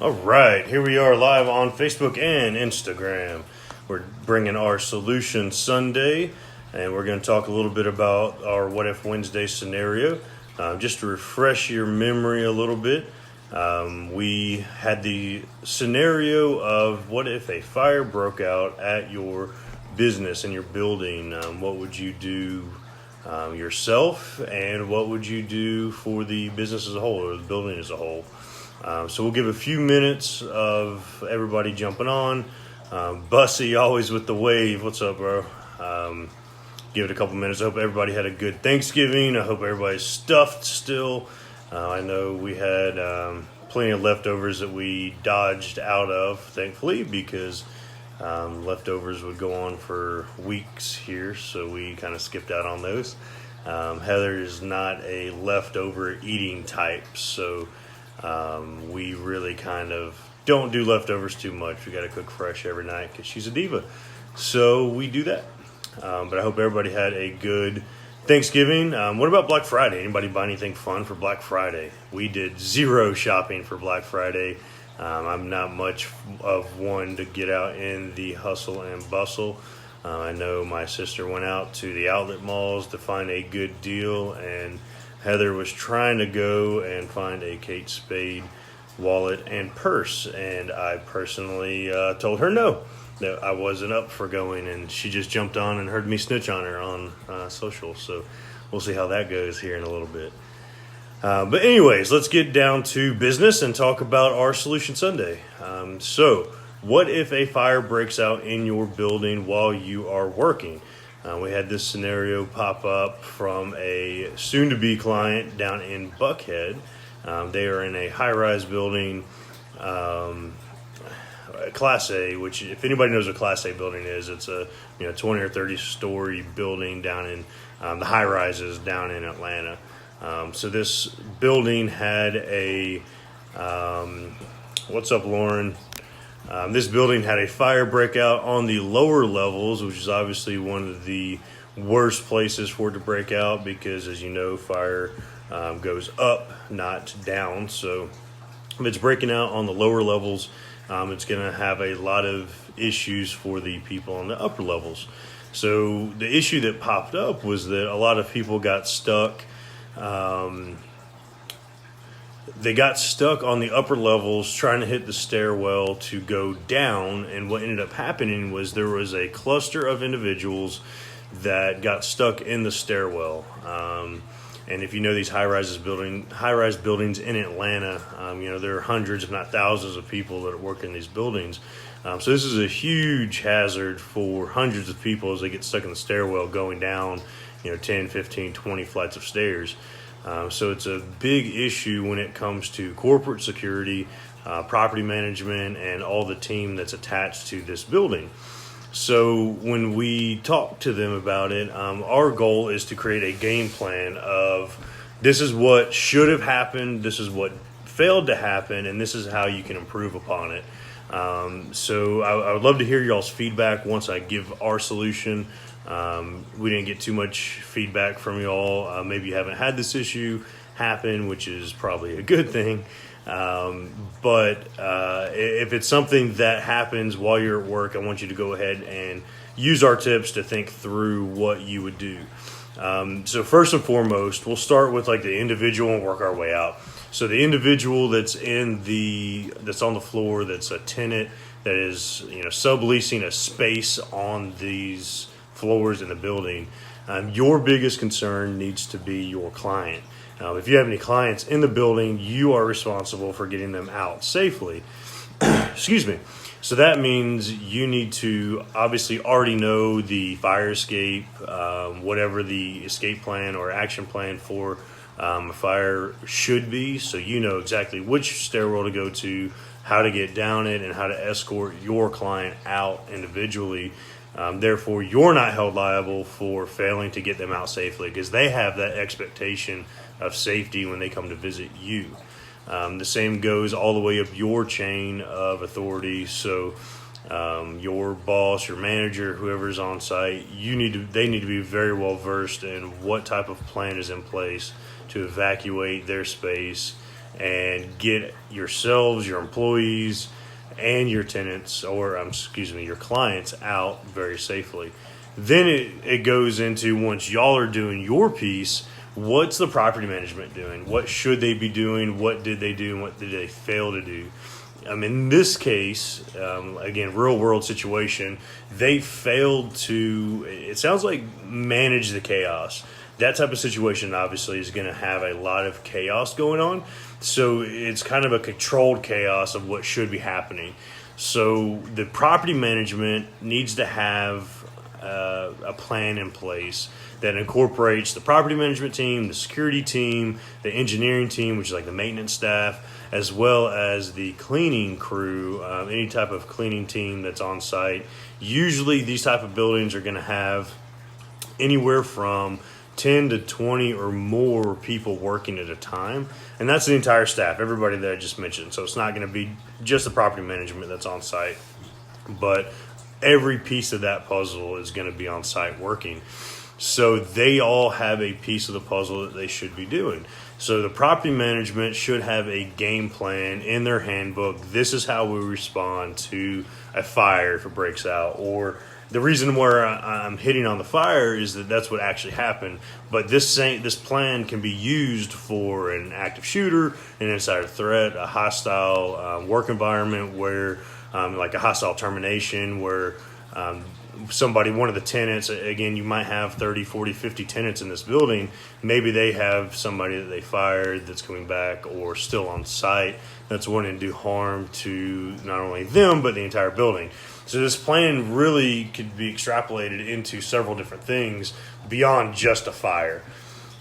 All right, here we are live on Facebook and Instagram. We're bringing our Solution Sunday, and we're going to talk a little bit about our What If Wednesday scenario. Just to refresh your memory a little bit, we had the scenario of what if a fire broke out at your business and your building. What would you do yourself, and what would you do for the business as a whole or the building as a whole? So we'll give a few minutes of everybody jumping on. Bussy, always with the wave. What's up, bro? Give it a couple minutes. I hope everybody had a good Thanksgiving. I hope everybody's stuffed still. I know we had plenty of leftovers that we dodged out of, thankfully, because leftovers would go on for weeks here, so we kind of skipped out on those. Heather is not a leftover eating type, so we really kind of don't do leftovers too much. We got to cook fresh every night because she's a diva. So we do that. But I hope everybody had a good Thanksgiving. What about Black Friday? Anybody buy anything fun for Black Friday? We did zero shopping for Black Friday. I'm not much of one to get out in the hustle and bustle. I know my sister went out to the outlet malls to find a good deal, and Heather was trying to go and find a Kate Spade wallet and purse, and I personally told her no, that I wasn't up for going, and she just jumped on and heard me snitch on her on social, so we'll see how that goes here in a little bit. But anyways, let's get down to business and talk about our Solution Sunday. So what if a fire breaks out in your building while you are working? We had this scenario pop up from a soon-to-be client down in Buckhead. They are in a high-rise building, Class A, which if anybody knows what Class A building is, it's a 20 or 30-story building down in the high-rises down in Atlanta. So this building had a what's up, Lauren? This building had a fire breakout on the lower levels, which is obviously one of the worst places for it to break out because, as you know, fire goes up, not down. So if it's breaking out on the lower levels, it's going to have a lot of issues for the people on the upper levels. So the issue that popped up was that a lot of people got stuck. They got stuck on the upper levels trying to hit the stairwell to go down, and what ended up happening was there was a cluster of individuals that got stuck in the stairwell. And if you know these high-rise buildings in Atlanta, there are hundreds, if not thousands, of people that work in these buildings. So this is a huge hazard for hundreds of people as they get stuck in the stairwell going down, 10, 15, 20 flights of stairs. So it's a big issue when it comes to corporate security, property management, and all the team that's attached to this building. So when we talk to them about it, our goal is to create a game plan of this is what should have happened, this is what failed to happen, and this is how you can improve upon it. So I would love to hear y'all's feedback once I give our solution. We didn't get too much feedback from y'all. Maybe you haven't had this issue happen, which is probably a good thing. But if it's something that happens while you're at work, I want you to go ahead and use our tips to think through what you would do. So first and foremost, we'll start with like the individual and work our way out. So the individual that's on the floor, that's a tenant that is, subleasing a space on these floors in the building, your biggest concern needs to be your client. If you have any clients in the building, you are responsible for getting them out safely. Excuse me. So that means you need to obviously already know the fire escape, whatever the escape plan or action plan for a fire should be. So you know exactly which stairwell to go to, how to get down it, and how to escort your client out individually. Therefore, you're not held liable for failing to get them out safely because they have that expectation of safety when they come to visit you. The same goes all the way up your chain of authority. So your boss, your manager, whoever's on site, they need to be very well versed in what type of plan is in place to evacuate their space and get yourselves, your employees, and your tenants, or your clients out very safely. Then it goes into, once y'all are doing your piece, what's the property management doing? What should they be doing? What did they do? And what did they fail to do? In this case, again, real world situation, they failed to, it sounds like, manage the chaos. That type of situation obviously is going to have a lot of chaos going on. So it's kind of a controlled chaos of what should be happening. So the property management needs to have a plan in place that incorporates the property management team, the security team, the engineering team, which is like the maintenance staff, as well as the cleaning crew, any type of cleaning team that's on site. Usually these type of buildings are going to have anywhere from 10 to 20 or more people working at a time. And that's the entire staff, everybody that I just mentioned. So it's not going to be just the property management that's on site, but every piece of that puzzle is going to be on site working. So they all have a piece of the puzzle that they should be doing. So the property management should have a game plan in their handbook. This is how we respond to a fire if it breaks out. Or the reason where I'm hitting on the fire is that that's what actually happened. But this plan can be used for an active shooter, an insider threat, a hostile work environment where, like a hostile termination where one of the tenants, again, you might have 30, 40, 50 tenants in this building. Maybe they have somebody that they fired that's coming back or still on site that's wanting to do harm to not only them, but the entire building. So this plan really could be extrapolated into several different things beyond just a fire.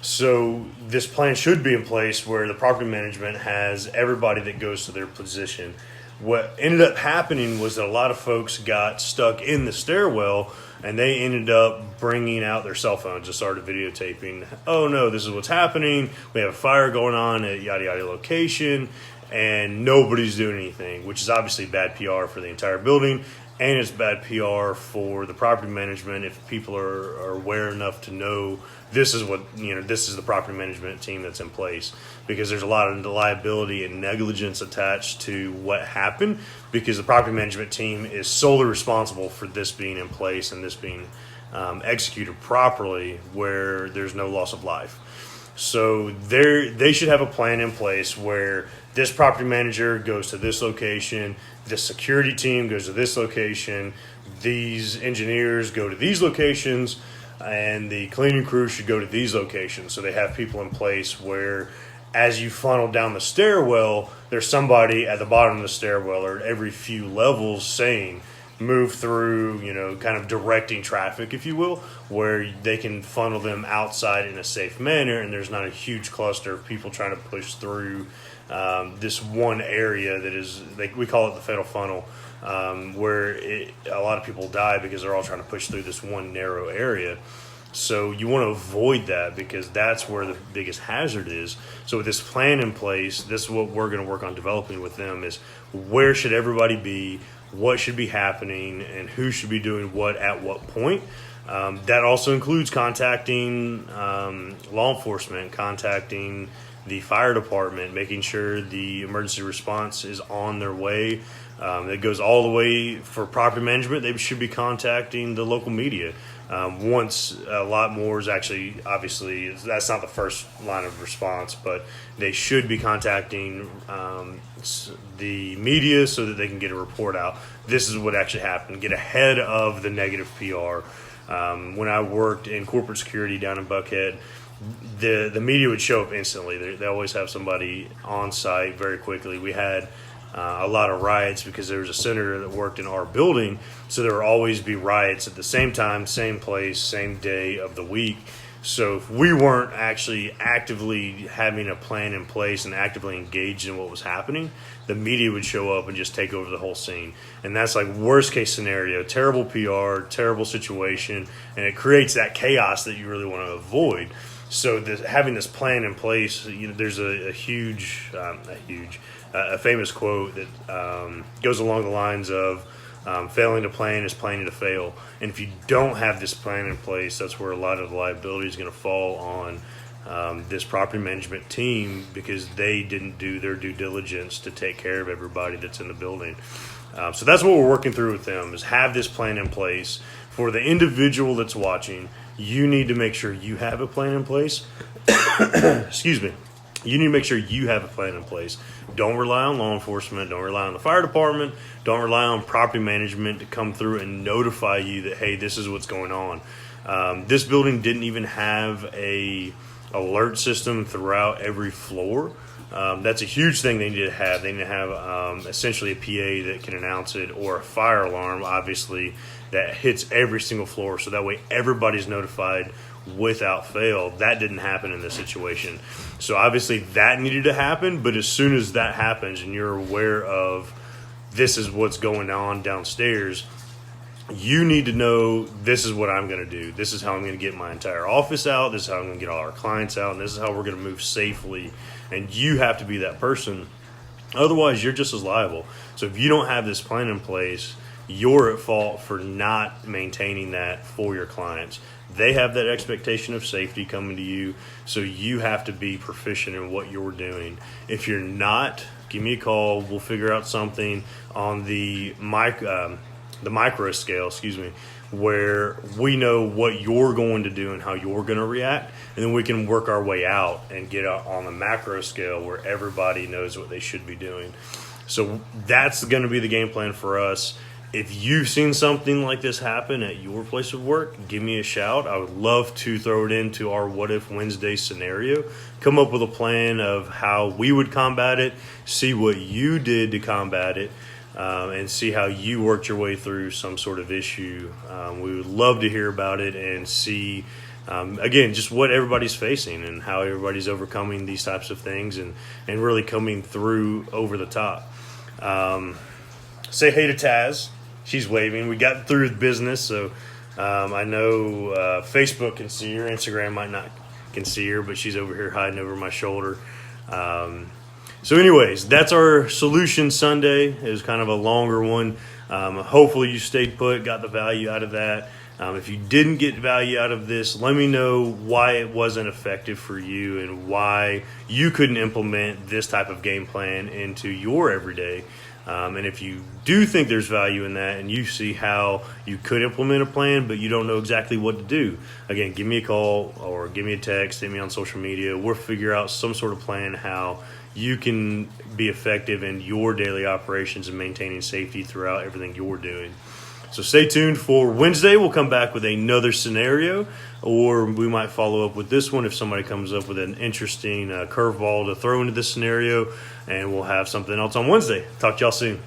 So this plan should be in place where the property management has everybody that goes to their position. What ended up happening was that a lot of folks got stuck in the stairwell and they ended up bringing out their cell phones and started videotaping. Oh no, this is what's happening. We have a fire going on at yada yada location and nobody's doing anything, which is obviously bad PR for the entire building. And it's bad PR for the property management if people are aware enough to know this is the property management team that's in place, because there's a lot of liability and negligence attached to what happened, because the property management team is solely responsible for this being in place and this being executed properly where there's no loss of life. So they should have a plan in place where this property manager goes to this location, the security team goes to this location, these engineers go to these locations, and the cleaning crew should go to these locations. So they have people in place where as you funnel down the stairwell, there's somebody at the bottom of the stairwell or at every few levels saying, move through, kind of directing traffic, if you will, where they can funnel them outside in a safe manner and there's not a huge cluster of people trying to push through this one area that is, we call it the fatal funnel, where a lot of people die because they're all trying to push through this one narrow area. So you want to avoid that because that's where the biggest hazard is. So with this plan in place, this is what we're going to work on developing with them is where should everybody be, what should be happening, and who should be doing what at what point. That also includes contacting law enforcement, contacting the fire department, making sure the emergency response is on their way. It goes all the way for property management. They should be contacting the local media. Once a lot more is actually, obviously, that's not the first line of response, but they should be contacting the media so that they can get a report out. This is what actually happened. Get ahead of the negative PR. When I worked in corporate security down in Buckhead, the media would show up instantly. They always have somebody on site very quickly. We had a lot of riots because there was a senator that worked in our building, so there would always be riots at the same time, same place, same day of the week. So if we weren't actually actively having a plan in place and actively engaged in what was happening, the media would show up and just take over the whole scene. And that's like worst case scenario, terrible PR, terrible situation, and it creates that chaos that you really want to avoid. So having this plan in place, there's a famous quote that goes along the lines of failing to plan is planning to fail. And if you don't have this plan in place, that's where a lot of the liability is going to fall on this property management team because they didn't do their due diligence to take care of everybody that's in the building. So that's what we're working through with them, is have this plan in place. For the individual that's watching, you need to make sure you have a plan in place. Excuse me. You need to make sure you have a plan in place. Don't rely on law enforcement. Don't rely on the fire department. Don't rely on property management to come through and notify you that, hey, this is what's going on. This building didn't even have a alert system throughout every floor. That's a huge thing they need to have. They need to have essentially a PA that can announce it, or a fire alarm, obviously, that hits every single floor. So that way everybody's notified without fail. That didn't happen in this situation. So obviously that needed to happen. But as soon as that happens and you're aware of this is what's going on downstairs, you need to know, this is what I'm going to do. This is how I'm going to get my entire office out. This is how I'm going to get all our clients out. And this is how we're going to move safely. And you have to be that person. Otherwise, you're just as liable. So if you don't have this plan in place, you're at fault for not maintaining that for your clients. They have that expectation of safety coming to you. So you have to be proficient in what you're doing. If you're not, give me a call. We'll figure out something on the micro scale, where we know what you're going to do and how you're going to react, and then we can work our way out and get on the macro scale where everybody knows what they should be doing. So that's going to be the game plan for us. If you've seen something like this happen at your place of work, give me a shout. I would love to throw it into our What If Wednesday scenario, come up with a plan of how we would combat it, see what you did to combat it, and see how you worked your way through some sort of issue. We would love to hear about it and see, again, just what everybody's facing and how everybody's overcoming these types of things and really coming through over the top. Say hey to Taz. She's waving. We got through business, so I know Facebook can see her. Instagram might not can see her, but she's over here hiding over my shoulder. So anyways, that's our Solution Sunday. It was kind of a longer one. Hopefully you stayed put, got the value out of that. If you didn't get value out of this, let me know why it wasn't effective for you and why you couldn't implement this type of game plan into your everyday. And if you do think there's value in that and you see how you could implement a plan but you don't know exactly what to do, again, give me a call or give me a text, hit me on social media. We'll figure out some sort of plan how you can be effective in your daily operations and maintaining safety throughout everything you're doing. So stay tuned for Wednesday. We'll come back with another scenario, or we might follow up with this one if somebody comes up with an interesting curveball to throw into this scenario, and we'll have something else on Wednesday. Talk to y'all soon.